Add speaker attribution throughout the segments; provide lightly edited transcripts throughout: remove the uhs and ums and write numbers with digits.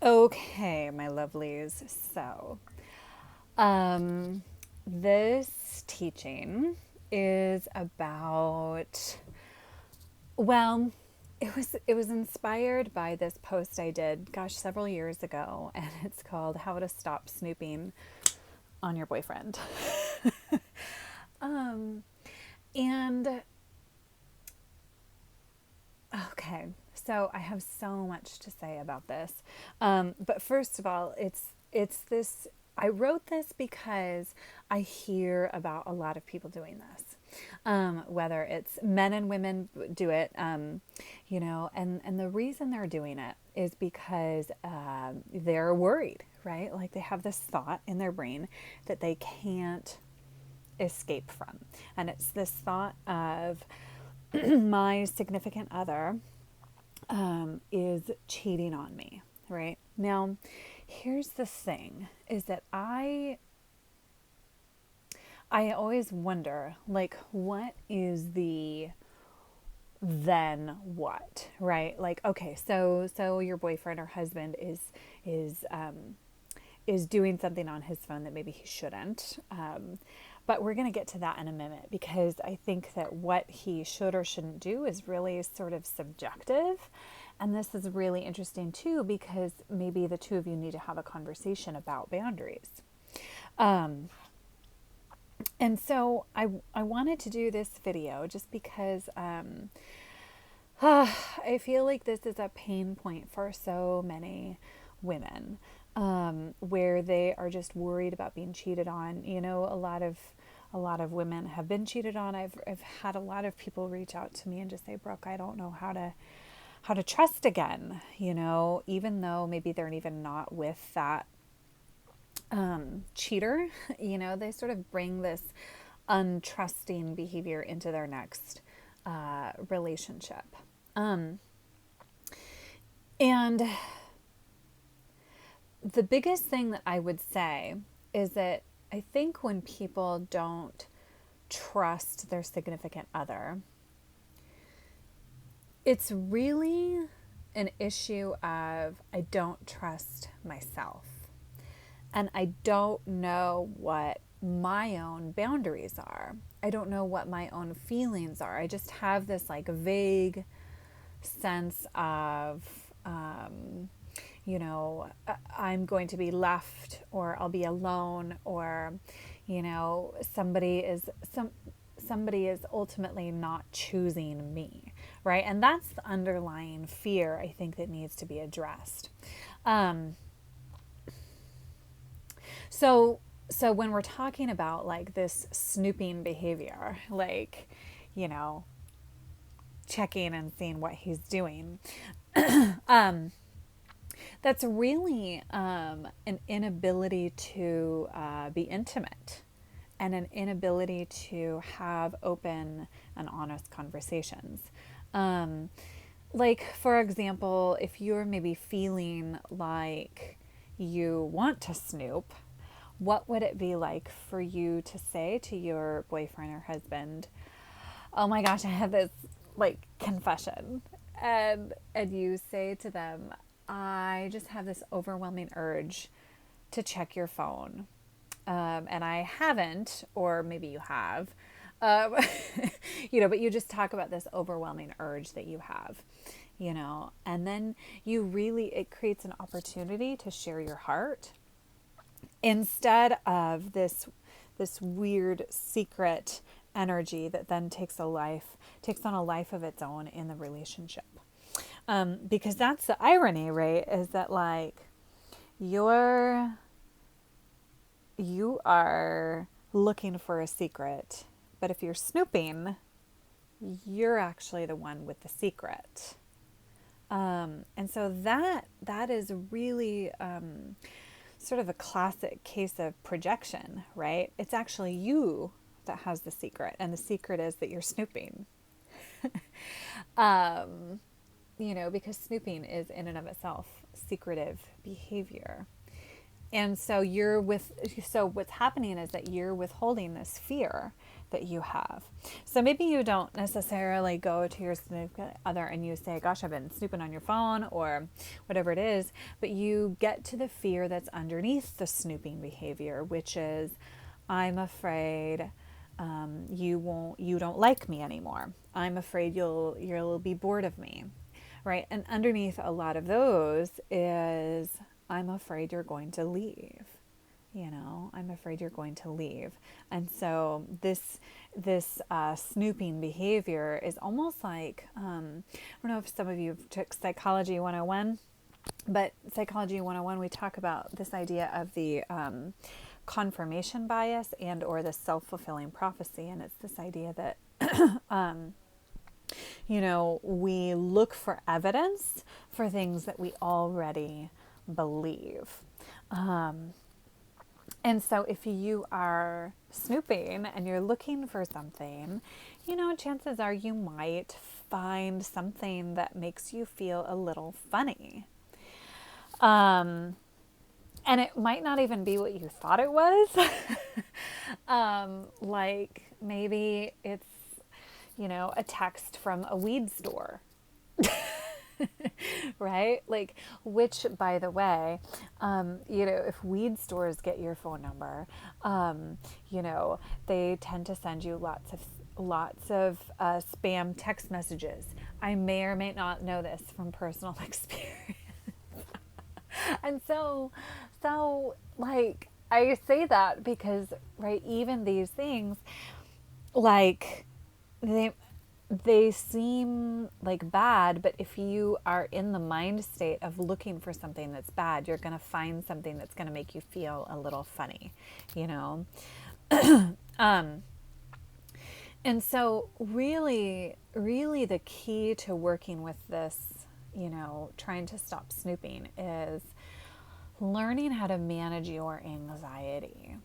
Speaker 1: Okay, my lovelies. So, um, this teaching is about, well, it was inspired by this post I did, gosh, several years ago, and it's called "How to Stop Snooping on Your Boyfriend." And okay, so I have so much to say about this. But first of all, it's this. I wrote this because I hear about a lot of people doing this. Whether it's men and women do it, and the reason they're doing it is because they're worried, right? Like they have this thought in their brain that they can't escape from, and it's this thought of my significant other is cheating on me, right? Now, here's the thing is that I always wonder, like, what is the then what, right? Like, okay, so your boyfriend or husband is doing something on his phone that maybe he shouldn't. But we're going to get to that in a minute because I think that what he should or shouldn't do is really sort of subjective. And this is really interesting too because maybe the two of you need to have a conversation about boundaries. Um, and so I wanted to do this video just because I feel like this is a pain point for so many women, where they are just worried about being cheated on. You know, a lot of women have been cheated on. I've had a lot of people reach out to me and just say, Brooke, I don't know how to trust again. You know, even though maybe they're even not with that cheater. You know, they sort of bring this untrusting behavior into their next relationship. Um, and the biggest thing that I would say is that I think when people don't trust their significant other, it's really an issue of I don't trust myself. And I don't know what my own boundaries are. I don't know what my own feelings are. I just have this like vague sense of, I'm going to be left or I'll be alone or, somebody is ultimately not choosing me, right? And that's the underlying fear I think that needs to be addressed. Um, so so when we're talking about like this snooping behavior, like, you know, checking and seeing what he's doing, um, that's really an inability to be intimate and an inability to have open and honest conversations. Um, like, for example, if you're maybe feeling like you want to snoop, what would it be like for you to say to your boyfriend or husband, oh my gosh, I have this like confession, and you say to them, I just have this overwhelming urge to check your phone, and I haven't, or maybe you have, um, but you just talk about this overwhelming urge that you have, and then it creates an opportunity to share your heart instead of this weird secret energy that then takes on a life of its own in the relationship. Because that's the irony, right? Is that like you're you are looking for a secret, but if you're snooping, you're actually the one with the secret. And so that is really sort of a classic case of projection, right? It's actually you that has the secret, and the secret is that you're snooping. um, because snooping is in and of itself secretive behavior. And so what's happening is that you're withholding this fear that you have. So maybe you don't necessarily go to your significant other and you say, gosh, I've been snooping on your phone or whatever it is, but you get to the fear that's underneath the snooping behavior, which is, I'm afraid you don't like me anymore. I'm afraid you'll be bored of me, right? And underneath a lot of those is, I'm afraid you're going to leave. I'm afraid you're going to leave. And so this snooping behavior is almost like, I don't know if some of you took Psychology 101, but Psychology 101, we talk about this idea of the confirmation bias and or the self-fulfilling prophecy. And it's this idea that we look for evidence for things that we already believe. And so if you are snooping and you're looking for something, chances are you might find something that makes you feel a little funny. And it might not even be what you thought it was. Like maybe it's, a text from a weed store. Right? Like, which, by the way, if weed stores get your phone number, they tend to send you lots of spam text messages. I may or may not know this from personal experience. And so like, I say that because, right, even these things, like, they seem like bad, but if you are in the mind state of looking for something that's bad, you're going to find something that's going to make you feel a little funny, And so really, really the key to working with this, trying to stop snooping is learning how to manage your anxiety.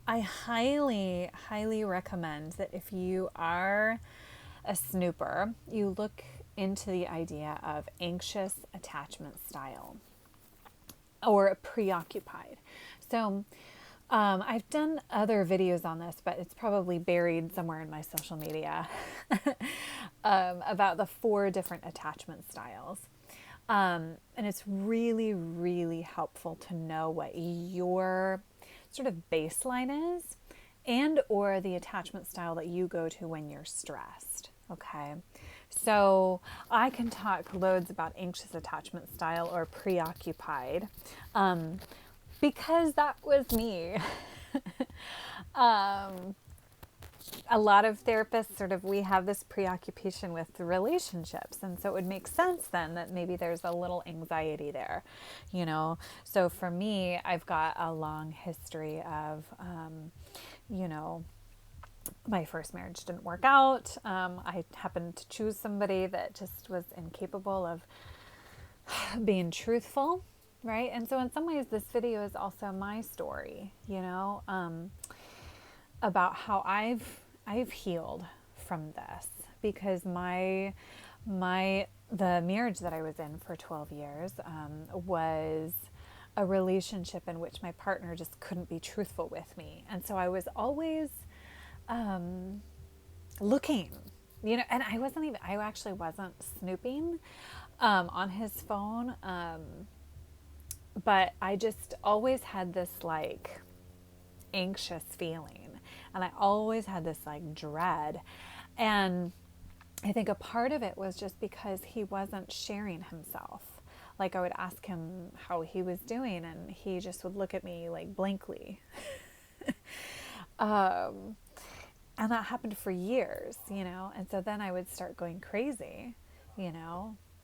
Speaker 1: I highly, highly recommend that if you are a snooper, you look into the idea of anxious attachment style or preoccupied. So I've done other videos on this, but it's probably buried somewhere in my social media about the 4 different attachment styles. And it's really, really helpful to know what your sort of baseline is and or the attachment style that you go to when you're stressed. Okay. So I can talk loads about anxious attachment style or preoccupied because that was me. A lot of therapists we have this preoccupation with relationships. And so it would make sense then that maybe there's a little anxiety there, So for me, I've got a long history of, my first marriage didn't work out. I happened to choose somebody that just was incapable of being truthful, right? And so in some ways, this video is also my story, about how I've healed from this, because the marriage that I was in for 12 years was a relationship in which my partner just couldn't be truthful with me. And so I was always looking, and I actually wasn't snooping on his phone, but I just always had this like anxious feeling. And I always had this like dread. And I think a part of it was just because he wasn't sharing himself. Like I would ask him how he was doing and he just would look at me like blankly. And that happened for years, and so then I would start going crazy,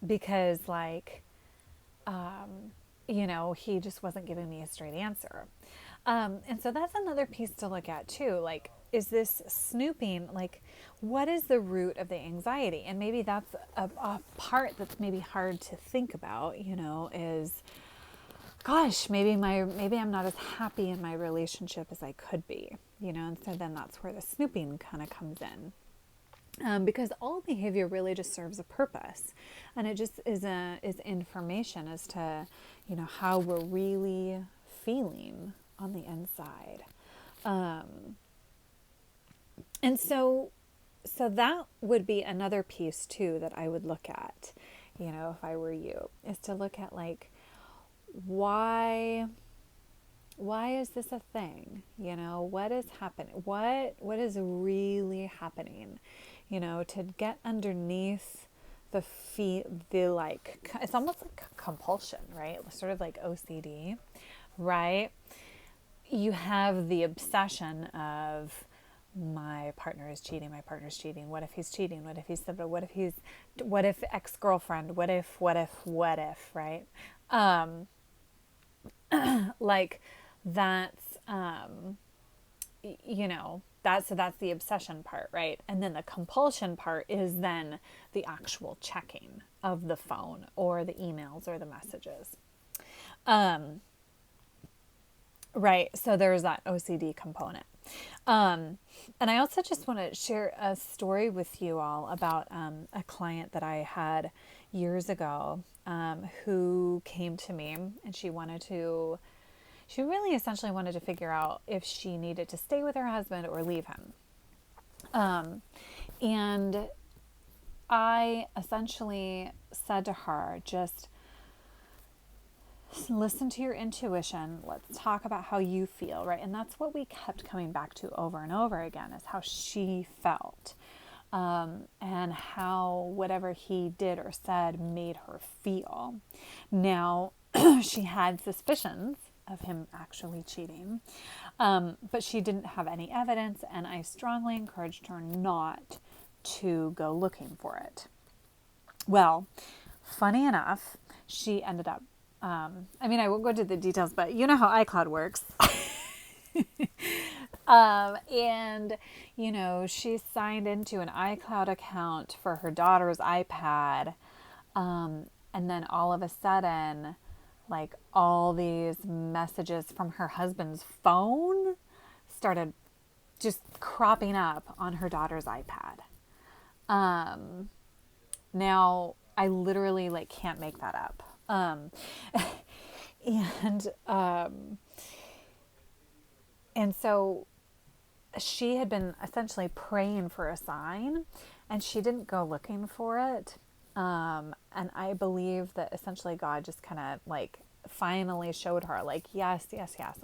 Speaker 1: because he just wasn't giving me a straight answer. And so that's another piece to look at too. Like, is this snooping, like, what is the root of the anxiety? And maybe that's a part that's maybe hard to think about, is, gosh, maybe I'm not as happy in my relationship as I could be, and so then that's where the snooping kind of comes in. because all behavior really just serves a purpose, and it just is information as to, how we're really feeling on the inside. And so that would be another piece too that I would look at, if I were you, is to look at like, why is this a thing? What is happening? What is really happening? To get underneath the like, it's almost like compulsion, right? Sort of like OCD, right? You have the obsession of, my partner is cheating, what if he's cheating, what if ex-girlfriend, what if, right? Like that's, that's the obsession part, right? And then the compulsion part is then the actual checking of the phone or the emails or the messages. Right. So there's that OCD component. And I also just want to share a story with you all about a client that I had years ago, who came to me, and she really essentially wanted to figure out if she needed to stay with her husband or leave him. And I essentially said to her, just listen to your intuition. Let's talk about how you feel, right? And that's what we kept coming back to over and over again, is how she felt, and how whatever he did or said made her feel. Now, she had suspicions of him actually cheating, but she didn't have any evidence, and I strongly encouraged her not to go looking for it. Well, funny enough, she ended up, I won't go into the details, but you know how iCloud works. And, she signed into an iCloud account for her daughter's iPad. And then all of a sudden, like, all these messages from her husband's phone started just cropping up on her daughter's iPad. Now, I literally like can't make that up. And and so she had been essentially praying for a sign, and she didn't go looking for it. And I believe that essentially God just kind of like finally showed her, like, yes,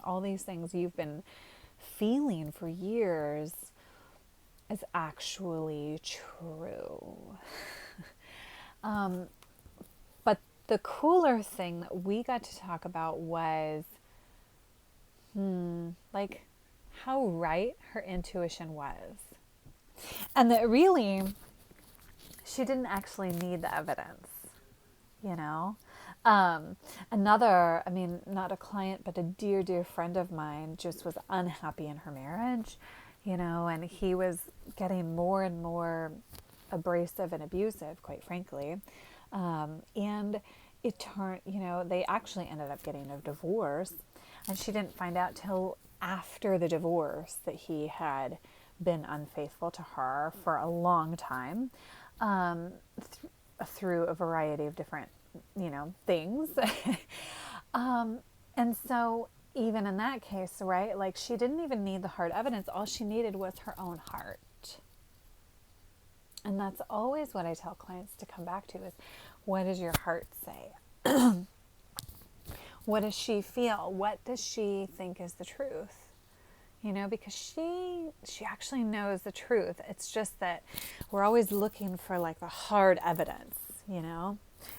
Speaker 1: all these things you've been feeling for years is actually true. But the cooler thing that we got to talk about was, like, how right her intuition was. And that really, she didn't actually need the evidence, you know? Not a client, but a dear, dear friend of mine just was unhappy in her marriage, and he was getting more and more abrasive and abusive, quite frankly. And it turned, they actually ended up getting a divorce, and she didn't find out till after the divorce that he had been unfaithful to her for a long time, through a variety of different, things. And so even in that case, right, like, she didn't even need the hard evidence. All she needed was her own heart. And that's always what I tell clients to come back to is, what does your heart say? What does she feel? What does she think is the truth? Because she actually knows the truth. It's just that we're always looking for like the hard evidence,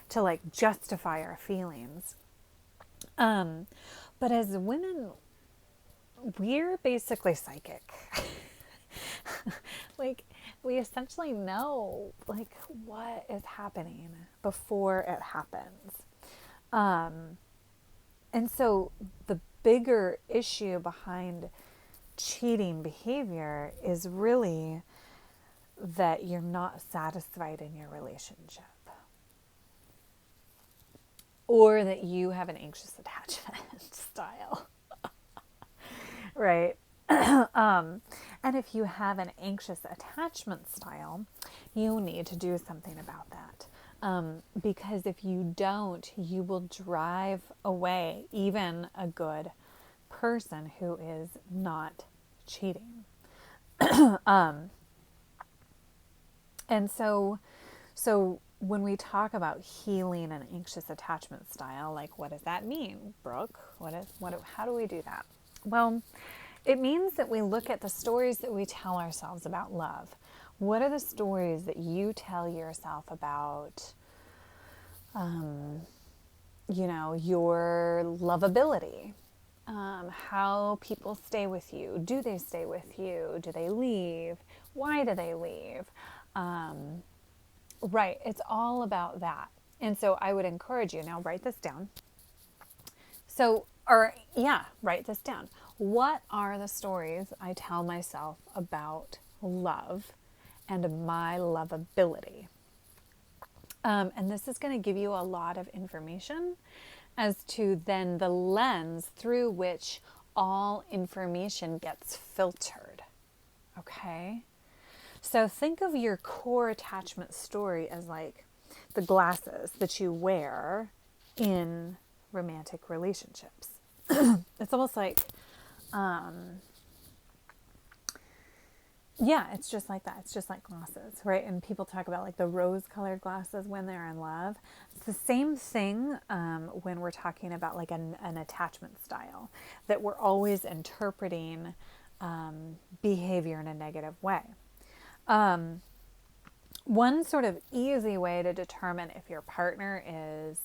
Speaker 1: to like justify our feelings. But as women, we're basically psychic. Like, we essentially know like what is happening before it happens. And so the bigger issue behind cheating behavior is really that you're not satisfied in your relationship, or that you have an anxious attachment style. Right. And if you have an anxious attachment style, you need to do something about that. Because if you don't, you will drive away even a good person who is not cheating. And so when we talk about healing an anxious attachment style, like what does that mean, Brooke? How do we do that? Well, it means that we look at the stories that we tell ourselves about love. What are the stories that you tell yourself about, your lovability? How people stay with you. Do they stay with you? Do they leave? Why do they leave? Right. It's all about that. And so I would encourage you, now write this down. Write this down. What are the stories I tell myself about love and my lovability? And this is going to give you a lot of information as to then the lens through which all information gets filtered. Okay? So think of your core attachment story as like the glasses that you wear in romantic relationships. It's almost like, it's just like that. It's just like glasses, right? And people talk about like the rose-colored glasses when they're in love. It's the same thing when we're talking about like an attachment style, that we're always interpreting behavior in a negative way. One sort of easy way to determine if your partner is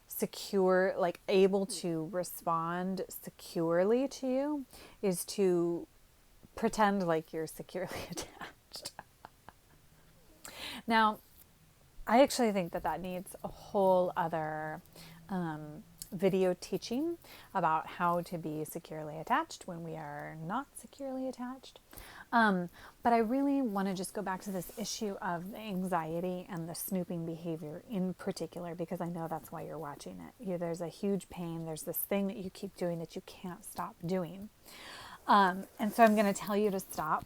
Speaker 1: secure, like able to respond securely to you, is to pretend like you're securely attached. Now, I actually think that needs a whole other video teaching about how to be securely attached when we are not securely attached. But I really want to just go back to this issue of the anxiety and the snooping behavior in particular, because I know that's why you're watching it. There's a huge pain. There's this thing that you keep doing that you can't stop doing. And so I'm going to tell you to stop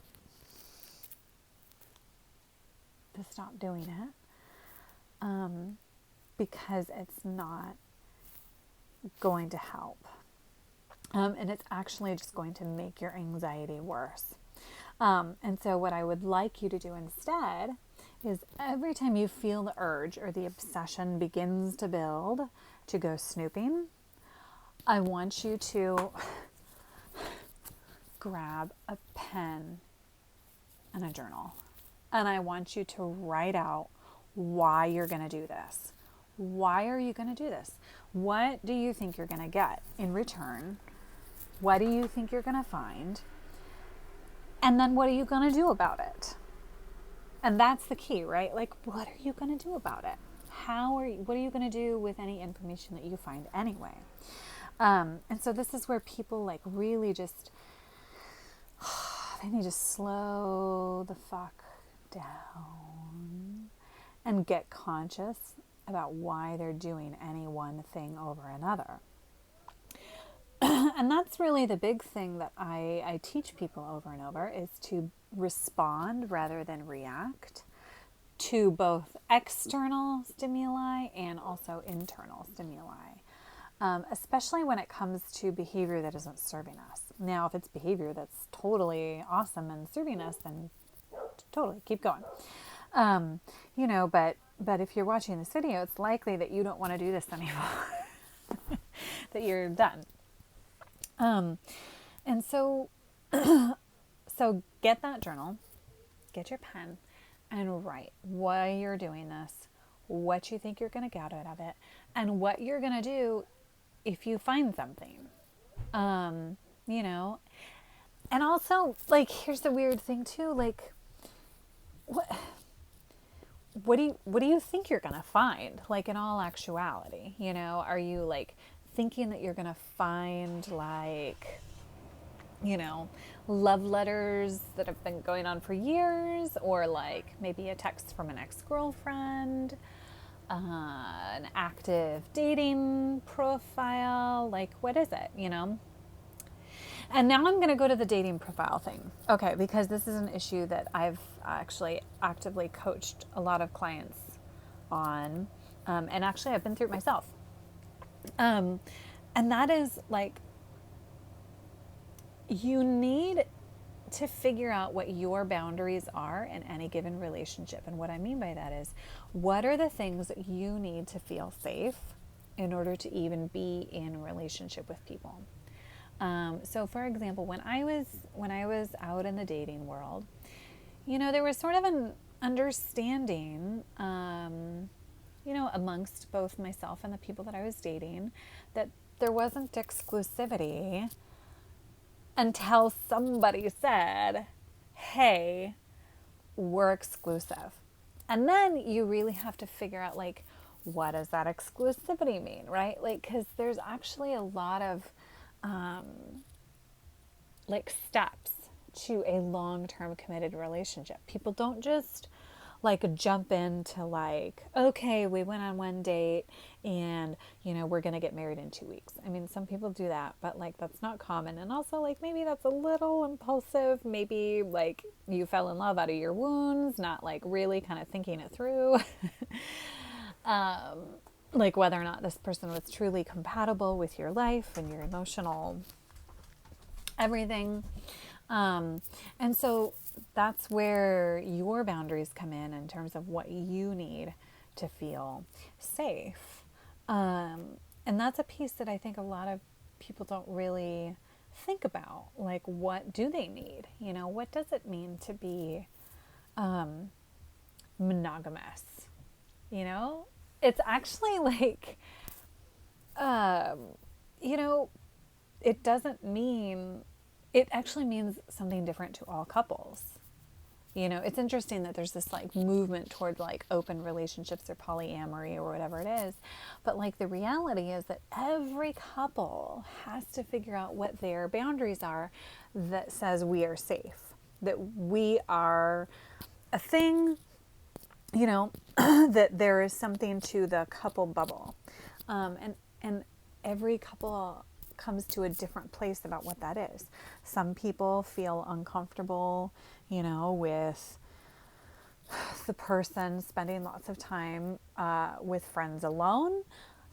Speaker 1: doing it, because it's not going to help. And it's actually just going to make your anxiety worse. And so what I would like you to do instead is every time you feel the urge or the obsession begins to build to go snooping, I want you to grab a pen and a journal. And I want you to write out why you're going to do this. Why are you going to do this? What do you think you're going to get in return? What do you think you're going to find? And then what are you going to do about it? And that's the key, right? Like, what are you going to do about it? What are you going to do with any information that you find anyway? And so this is where people like really just, they need to slow the fuck down and get conscious about why they're doing any one thing over another. And that's really the big thing that I teach people over and over, is to respond rather than react to both external stimuli and also internal stimuli, especially when it comes to behavior that isn't serving us. Now, if it's behavior that's totally awesome and serving us, then totally keep going. But if you're watching this video, it's likely that you don't want to do this anymore, that you're done. And so get that journal, get your pen, and write why you're doing this, what you think you're going to get out of it, and what you're going to do if you find something, and also, like, here's the weird thing too, like, what do you think you're going to find? Like, in all actuality, are you like thinking that you're going to find like, love letters that have been going on for years, or like maybe a text from an ex-girlfriend, an active dating profile? Like, what is it, And now I'm going to go to the dating profile thing. Okay, because this is an issue that I've actually actively coached a lot of clients on. And actually, I've been through it myself. Um, and that is like, you need to figure out what your boundaries are in any given relationship. And what I mean by that is, what are the things that you need to feel safe in order to even be in a relationship with people? So, for example, when I was out in the dating world, there was sort of an understanding, amongst both myself and the people that I was dating, that there wasn't exclusivity until somebody said, "Hey, we're exclusive." And then you really have to figure out, like, what does that exclusivity mean, right? Like, because there's actually a lot of like steps to a long-term committed relationship. People don't just like jump into like, okay, we went on one date and we're going to get married in 2 weeks. I mean, some people do that, but like that's not common. And also, like, maybe that's a little impulsive. Maybe like you fell in love out of your wounds, not like really kind of thinking it through. Like whether or not this person was truly compatible with your life and your emotional everything. And so that's where your boundaries come in terms of what you need to feel safe. And that's a piece that I think a lot of people don't really think about. Like, what do they need? What does it mean to be monogamous? It's actually like, um, you know, it doesn't mean, it actually means something different to all couples. It's interesting that there's this like movement toward like open relationships or polyamory or whatever it is. But like the reality is that every couple has to figure out what their boundaries are that says we are safe, that we are a thing, that there is something to the couple bubble. And every couple comes to a different place about what that is. Some people feel uncomfortable, with the person spending lots of time with friends alone.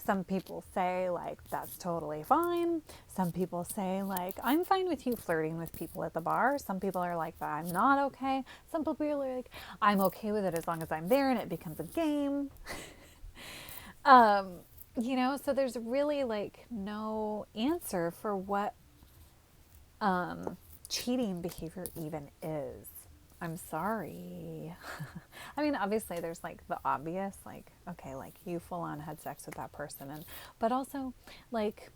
Speaker 1: Some people say, like, that's totally fine. Some people say, like, I'm fine with you flirting with people at the bar. Some people are like, I'm not okay. Some people are like, I'm okay with it as long as I'm there and it becomes a game. So there's really like no answer for what cheating behavior even is. I'm sorry. I mean, obviously there's like the obvious, like, okay, like you full on had sex with that person. But also like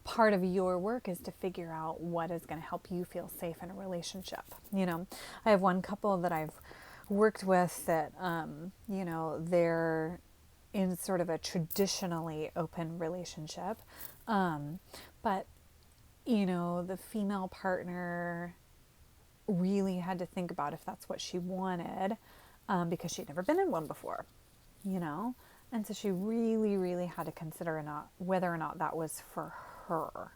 Speaker 1: part of your work is to figure out what is going to help you feel safe in a relationship. I have one couple that I've worked with that, they're in sort of a traditionally open relationship. But, the female partner really had to think about if that's what she wanted, because she'd never been in one before, And so she really, really had to consider whether or not that was for her.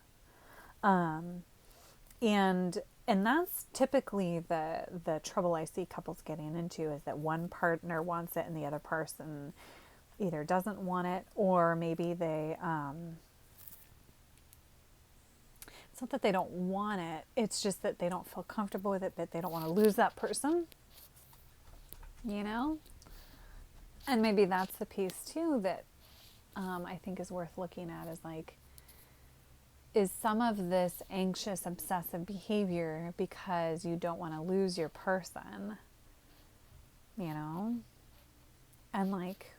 Speaker 1: And that's typically the trouble I see couples getting into, is that one partner wants it and the other person either doesn't want it, or maybe it's not that they don't want it, it's just that they don't feel comfortable with it, but they don't want to lose that person, And maybe that's the piece too that I think is worth looking at, is like, is some of this anxious, obsessive behavior because you don't want to lose your person, And like,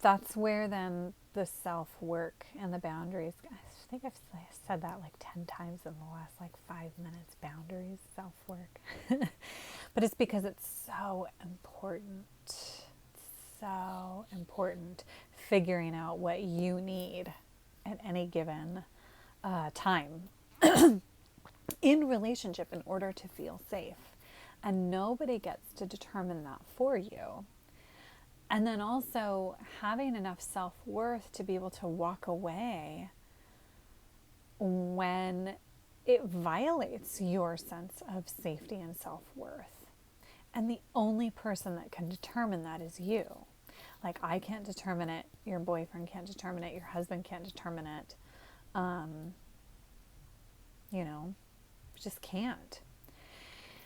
Speaker 1: that's where then the self-work and the boundaries, I think I've said that like 10 times in the last like 5 minutes, boundaries, self-work. But it's because it's so important, figuring out what you need at any given time in relationship in order to feel safe. And nobody gets to determine that for you. And then also having enough self-worth to be able to walk away when it violates your sense of safety and self-worth. And the only person that can determine that is you. Like, I can't determine it. Your boyfriend can't determine it. Your husband can't determine it. You know, just can't.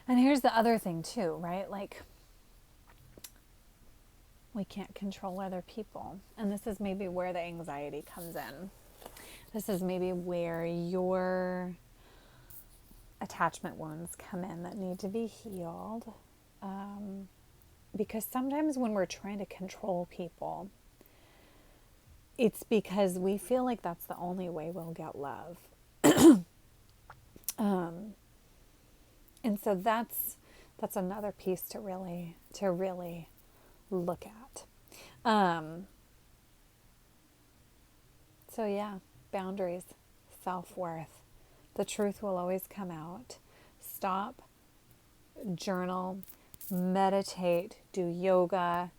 Speaker 1: And here's the other thing too, right? Like, we can't control other people. And this is maybe where the anxiety comes in. This is maybe where your attachment wounds come in that need to be healed. Because sometimes when we're trying to control people, it's because we feel like that's the only way we'll get love. And so that's another piece to really look at. So yeah, boundaries, self-worth. The truth will always come out. Stop, journal, meditate, do yoga,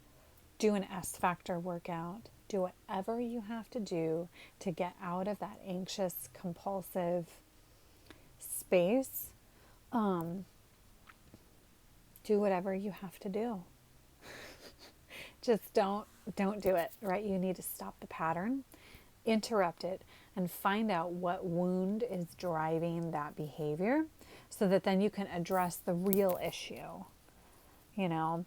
Speaker 1: do an S Factor workout, do whatever you have to do to get out of that anxious, compulsive space. Do whatever you have to do. Just don't do it, right? You need to stop the pattern, interrupt it, and find out what wound is driving that behavior so that then you can address the real issue, you know?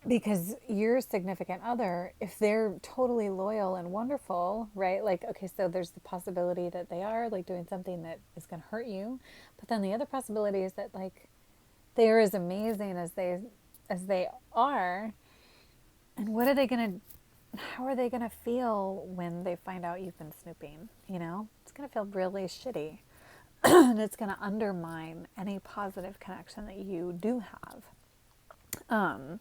Speaker 1: Because your significant other, if they're totally loyal and wonderful, right? Like, okay, so there's the possibility that they are like doing something that is going to hurt you. But then the other possibility is that like they are as amazing as they are. And what are they going to, how are they going to feel when they find out you've been snooping? You know, it's going to feel really shitty. And it's going to undermine any positive connection that you do have.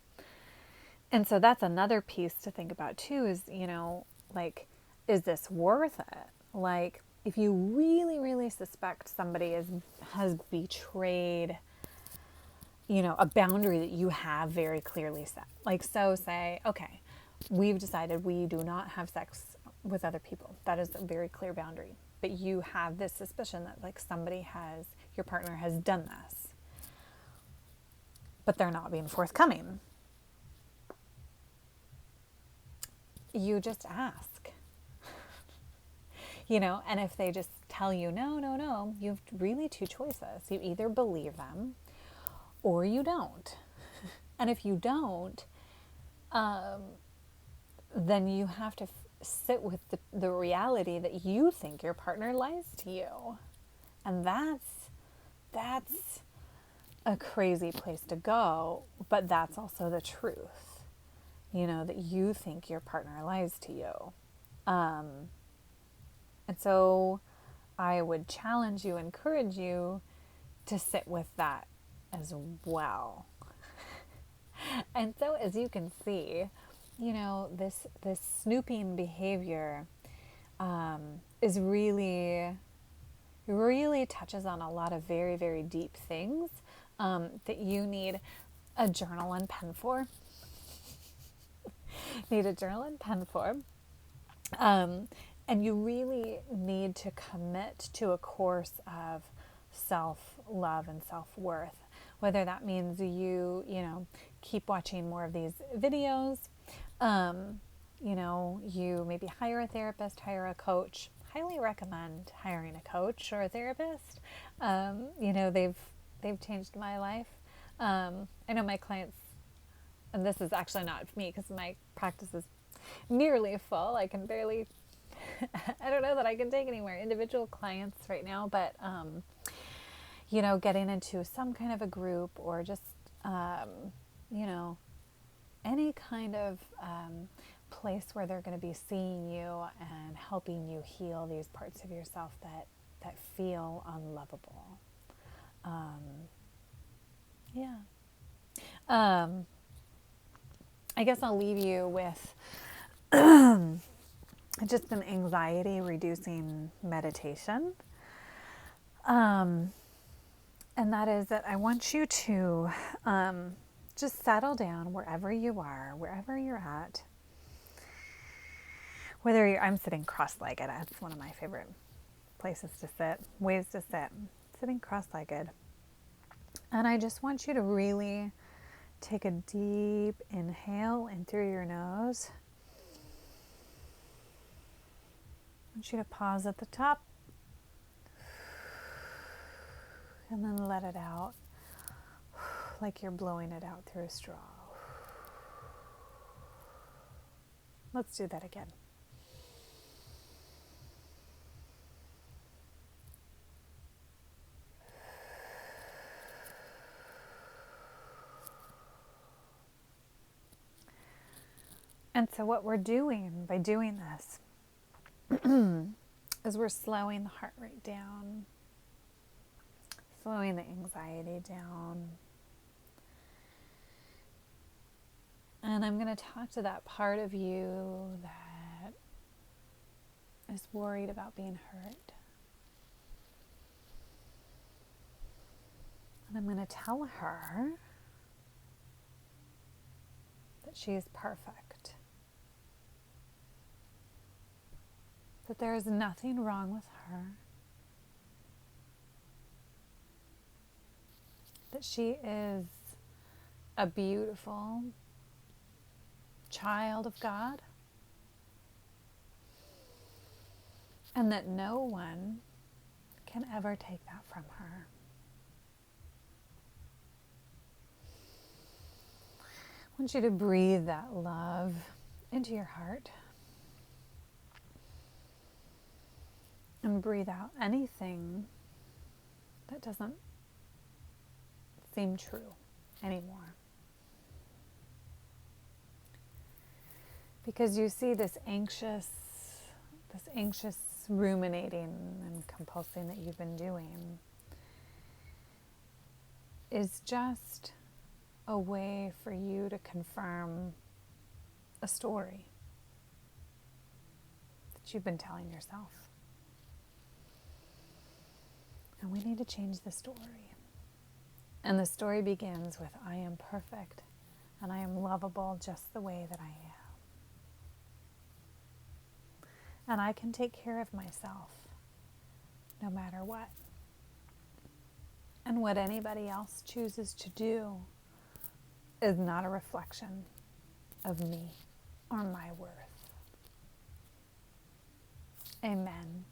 Speaker 1: And so that's another piece to think about too is, you know, like, is this worth it? Like, if you really, really suspect somebody has betrayed, you know, a boundary that you have very clearly set. Like, so say, okay, we've decided we do not have sex with other people. That is a very clear boundary. But you have this suspicion that like your partner has done this, but they're not being forthcoming. You just ask, you know, and if they just tell you, no, you have really two choices. You either believe them or you don't. And if you don't, then you have to sit with the reality that you think your partner lies to you. And that's a crazy place to go, but that's also the truth. You know, that you think your partner lies to you. And so I would challenge you, encourage you to sit with that as well. And so as you can see, you know, this snooping behavior is really touches on a lot of very, very deep things that you need a journal and pen for. Need a journal and pen for. And you really need to commit to a course of self-love and self-worth. Whether that means you know, keep watching more of these videos, you know, you maybe hire a therapist, hire a coach. Highly recommend hiring a coach or a therapist. You know, they've changed my life. I know my clients, and this is actually not for me because my practice is nearly full. I can barely, I don't know that I can take anywhere individual clients right now, but, you know, getting into some kind of a group or just, you know, any kind of place where they're going to be seeing you and helping you heal these parts of yourself that feel unlovable. Yeah. I guess I'll leave you with just an anxiety reducing meditation. And that is that I want you to just settle down wherever you are, wherever you're at. I'm sitting cross-legged. That's one of my favorite places to sit, ways to sit. Sitting cross-legged. And I just want you to really take a deep inhale in through your nose. I want you to pause at the top and then let it out like you're blowing it out through a straw. Let's do that again. And so what we're doing by doing this is we're slowing the heart rate down, slowing the anxiety down. And I'm going to talk to that part of you that is worried about being hurt. And I'm going to tell her that she is perfect. That there is nothing wrong with her. That she is a beautiful child of God. And that no one can ever take that from her. I want you to breathe that love into your heart. And breathe out anything that doesn't seem true anymore. Because you see this anxious ruminating and compulsing that you've been doing is just a way for you to confirm a story that you've been telling yourself. And we need to change the story. And the story begins with, I am perfect and I am lovable just the way that I am. And I can take care of myself no matter what. And what anybody else chooses to do is not a reflection of me or my worth. Amen.